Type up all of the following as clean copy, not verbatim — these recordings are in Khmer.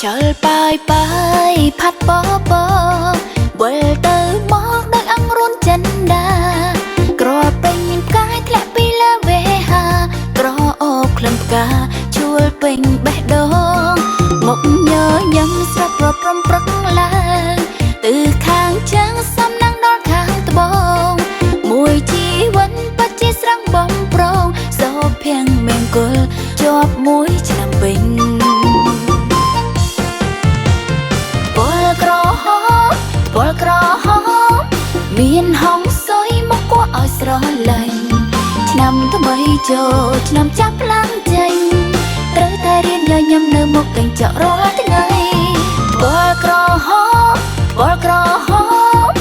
ខ្យល់បាយផាត់បបវិលទៅមកដោយអង្រួនចិនដាក្រពេញមានផ្កាយធ្លាក់ពីលើវេហាក្រអូបក្លិនផ្កាជួលពេញបេះដូងមកញញឹមស្រស់ប្រព្រំព្រឹកឡើងtừខាងជើងសំណាងដល់ខាងត្បូងមួយជីវិតពិតជាស្រស់បំប្រងសោភៀងមង្គលជាប់មួយឆ្នាំពេញពលក្រហមមានហងសុយមកគួរឲ្យស្រឡាញ់ឆ្នាំថ្មីចូលឆ្នាំចាប់ឡើងចេញត្រូវតែរៀនញញឹមនៅមុខកញ្ចក់រាល់ថ្ងៃពលក្រហម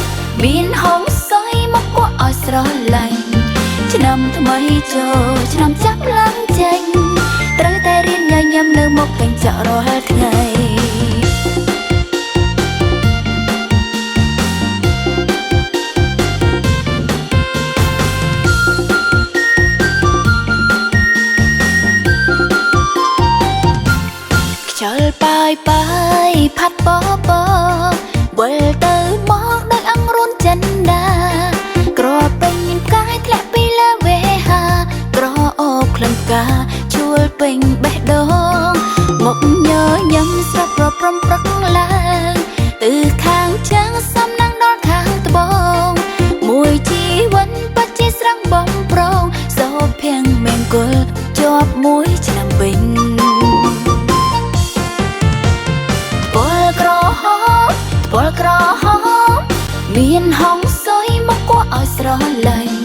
មានហងសុយមកគួរឲ្យស្រឡាញ់ឆ្នាំថ្មីចូលឆ្នាំចាប់ឡើងចេញត្រូវតែរៀនញញឹមនៅមុខកញ្ចក់រាល់ថ្ងៃខ្យល់បាយផាត់បបវិលទៅមកដោយអង្រួនចិនដាក្រពេញមានផ្កាយធ្លាក់ពីលើវេហាក្រអូបក្លិនផ្កាជួលពេញបេះដូងមកញញឹមស្រស់ប្រព្រំព្រឹកឡើងtừខាងជើងសំណាងដល់ខាងត្បូងមួយជីវិតពិតជាស្រស់បំប្រងសោភៀងមង្គលជាប់មួយឆ្នាំពេញពលក្រហមមានហងសុយមកគួរឲ្យស្រឡាញ់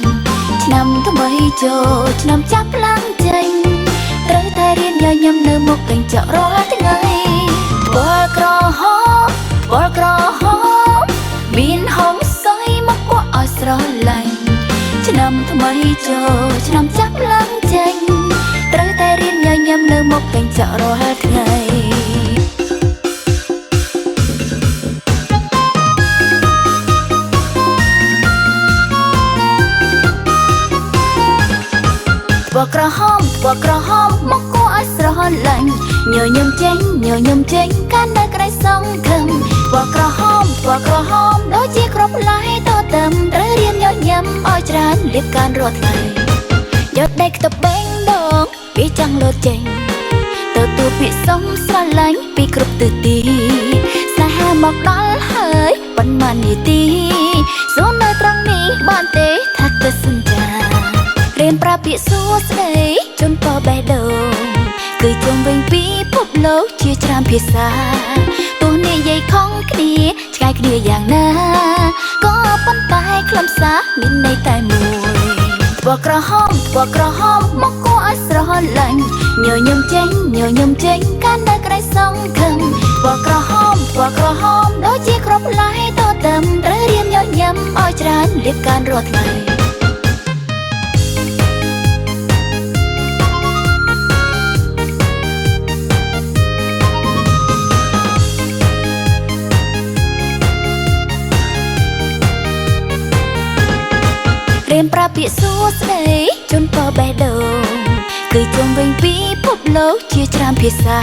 ឆ្នាំថ្មីចូលឆ្នាំចាប់ឡើងចេញត្រូវតែរៀនញញឹមនៅមុខកញ្ចក់រាល់ថ្ងៃពលក្រហមមានហងសុយមកគួរឲ្យស្រឡាញ់ឆ្នាំថ្មីចូលឆ្នាំចាប់ឡើងចេញត្រូវតែរៀនញញឹមនៅមុខកញ្ចក់រាល់ថ្ងៃពណ៌ក្រហមមកគួរឲ្យស្រឡាញ់ញញឹមចេញកាន់តែក្តីសង្ឃឹមពណ៌ក្រហមដូចជាគ្រាប់ផ្លែតតឹមត្រូវរៀនញញឹមឲ្យច្រើនលៀបការរាល់ថ្ងៃយកដៃខ្ទប់បេងដងពីចង់លោតចេញទទួលពាក្យសុំស្រឡាញ់ពីគ្រប់ទិសទីស្នេហាមកដល់ហើយប៉ុន្មាននាទីសូមនៅត្រង់នេះបានទេថាទៅសន្យារៀនប្រើពាក្យសួស្ដីជូនពរបេះដូងគឺជុំវិញពិភពលោកជាច្រើនភាសាទោះនិយាយខុសគ្នាឆ្ងាយគ្នាយ៉ាងណាក៏ប៉ុន្តែខ្លឹមសារមានន័យតែមួយពណ៌ក្រហមមកគួរឲ្យស្រឡាញ់ញញឹមចេញកាន់តែក្តីសង្ឃឹមពណ៌ក្រហមដូចជាគ្រាប់ផ្លែតតឹមត្រូវរៀនញញឹមឲ្យច្រើនលៀបការរាល់ថ្ងៃរៀនប្រើពាក្យសួស្ដីជូនពរបេះដូងគឺជុំវិញពិភពលោកជាច្រើនភាសា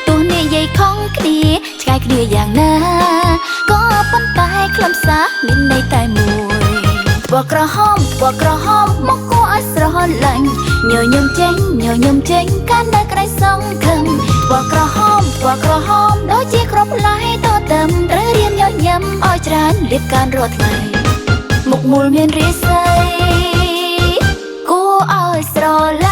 ទោះនិយាយខុសគ្នាឆ្ងាយគ្នាយ៉ាងណាក៏ប៉ុន្តែខ្លឹមសារមានន័យតែមួយពណ៌ក្រហមមកគួរឲ្យស្រឡាញ់ញញឹមចេញកាន់តែក្តីសង្ឃឹមពណ៌ក្រហមដូចជាគ្រាប់ផ្លែតតឹមត្រូវរៀនញញឹមឲ្យច្រើនលៀបការរាល់ថ្ងៃមុខមូលមានរាសីគួរឲ្យស្រឡាញ់